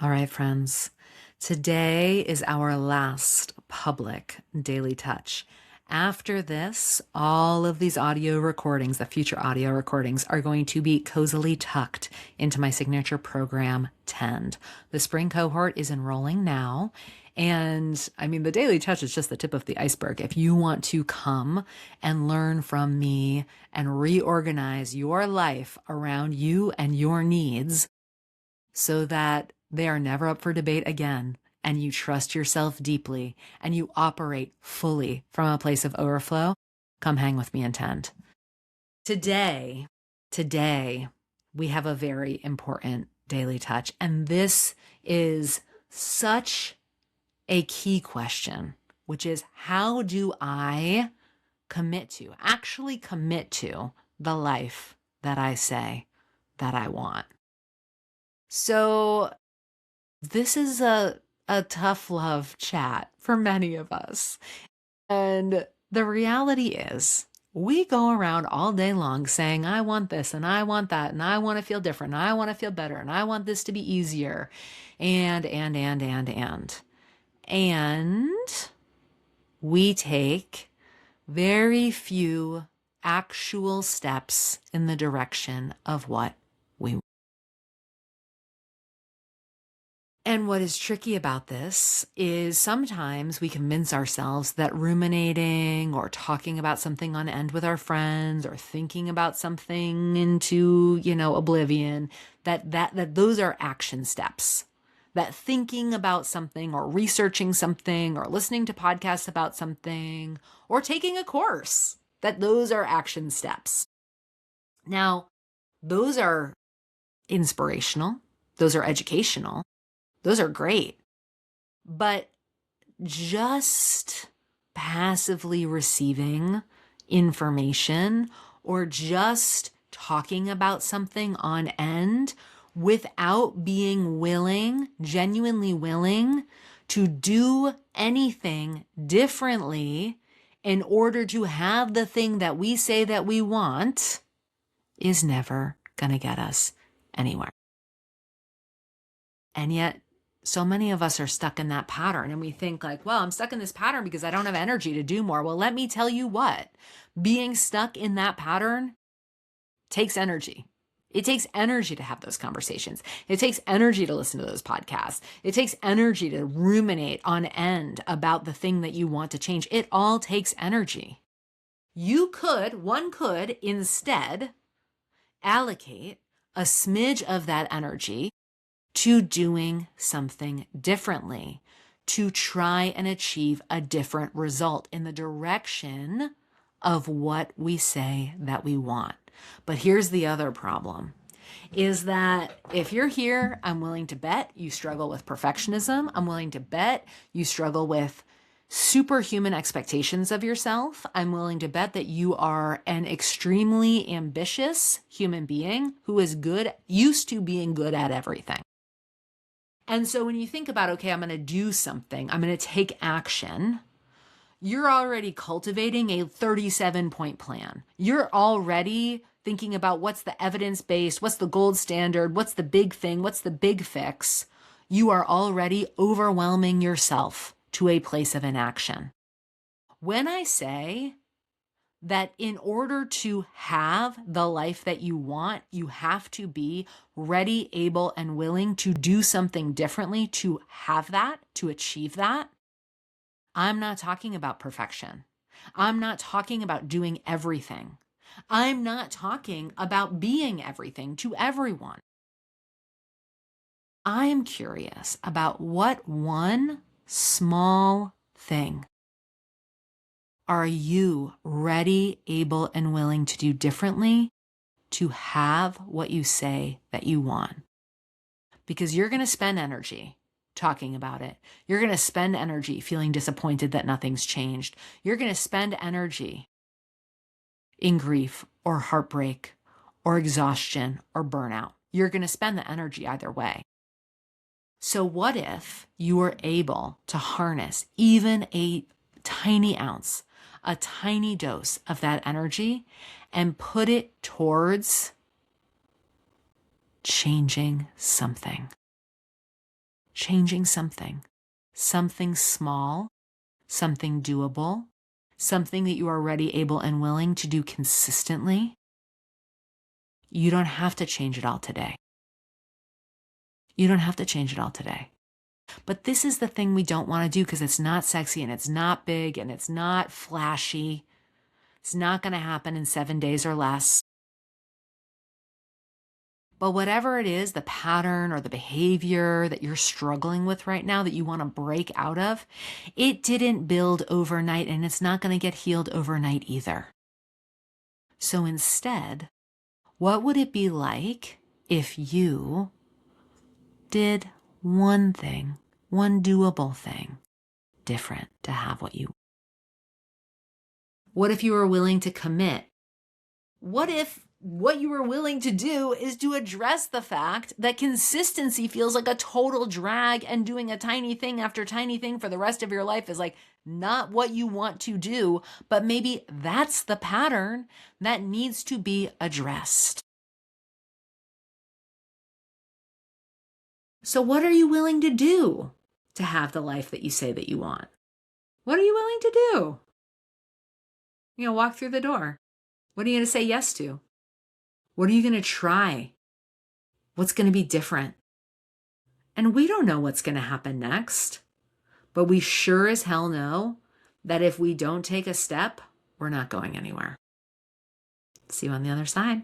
All right, friends. Today is our last public daily touch. After this, all of these audio recordings, the future audio recordings, are going to be cozily tucked into my signature program, Tend. The spring cohort is enrolling now. And I mean, the daily touch is just the tip of the iceberg. If you want to come and learn from me and reorganize your life around you and your needs, so that they are never up for debate again, and you trust yourself deeply and you operate fully from a place of overflow, come hang with me and Tend. Today, we have a very important daily touch, and this is such a key question, which is, how do I actually commit to the life that I say that I want? So this is a tough love chat for many of us. And the reality is, we go around all day long saying, I want this and I want that, and I want to feel different, and I want to feel better, and I want this to be easier. And we take very few actual steps in the direction of what we want. And what is tricky about this is sometimes we convince ourselves that ruminating or talking about something on end with our friends or thinking about something into, oblivion, that those are action steps. That thinking about something or researching something or listening to podcasts about something or taking a course, that those are action steps. Now, those are inspirational. Those are educational. Those are great. But just passively receiving information or just talking about something on end without being willing, genuinely willing to do anything differently in order to have the thing that we say that we want is never going to get us anywhere. And yet, so many of us are stuck in that pattern, and we think like, well, I'm stuck in this pattern because I don't have energy to do more. Well, let me tell you what, being stuck in that pattern takes energy. It takes energy to have those conversations. It takes energy to listen to those podcasts. It takes energy to ruminate on end about the thing that you want to change. It all takes energy. One could instead allocate a smidge of that energy to doing something differently, to try and achieve a different result in the direction of what we say that we want. But here's the other problem, is that if you're here, I'm willing to bet you struggle with perfectionism. I'm willing to bet you struggle with superhuman expectations of yourself. I'm willing to bet that you are an extremely ambitious human being who is used to being good at everything. And so when you think about, okay, I'm going to do something, I'm going to take action, you're already cultivating a 37-point plan. You're already thinking about what's the evidence-based, what's the gold standard, what's the big thing, what's the big fix. You are already overwhelming yourself to a place of inaction. When I say that in order to have the life that you want, you have to be ready, able, and willing to do something differently to have that, to achieve that, I'm not talking about perfection. I'm not talking about doing everything. I'm not talking about being everything to everyone. I'm curious about what one small thing are you ready, able, and willing to do differently to have what you say that you want? Because you're going to spend energy talking about it. You're going to spend energy feeling disappointed that nothing's changed. You're going to spend energy in grief or heartbreak or exhaustion or burnout. You're going to spend the energy either way. So what if you were able to harness even a tiny ounce, a tiny dose of that energy and put it towards changing something? changing something small, something doable, something that you are already able and willing to do consistently. You don't have to change it all today. You don't have to change it all today. But this is the thing we don't want to do because it's not sexy and it's not big and it's not flashy. It's not going to happen in 7 days or less. But whatever it is, the pattern or the behavior that you're struggling with right now that you want to break out of, it didn't build overnight and it's not going to get healed overnight either. So instead, what would it be like if you did one thing, one doable thing different to have what you want? What if you were willing to commit? What if what you were willing to do is to address the fact that consistency feels like a total drag and doing a tiny thing after tiny thing for the rest of your life is like not what you want to do, but maybe that's the pattern that needs to be addressed. So what are you willing to do to have the life that you say that you want? What are you willing to do? Walk through the door. What are you going to say yes to? What are you going to try? What's going to be different? And we don't know what's going to happen next, but we sure as hell know that if we don't take a step, we're not going anywhere. See you on the other side.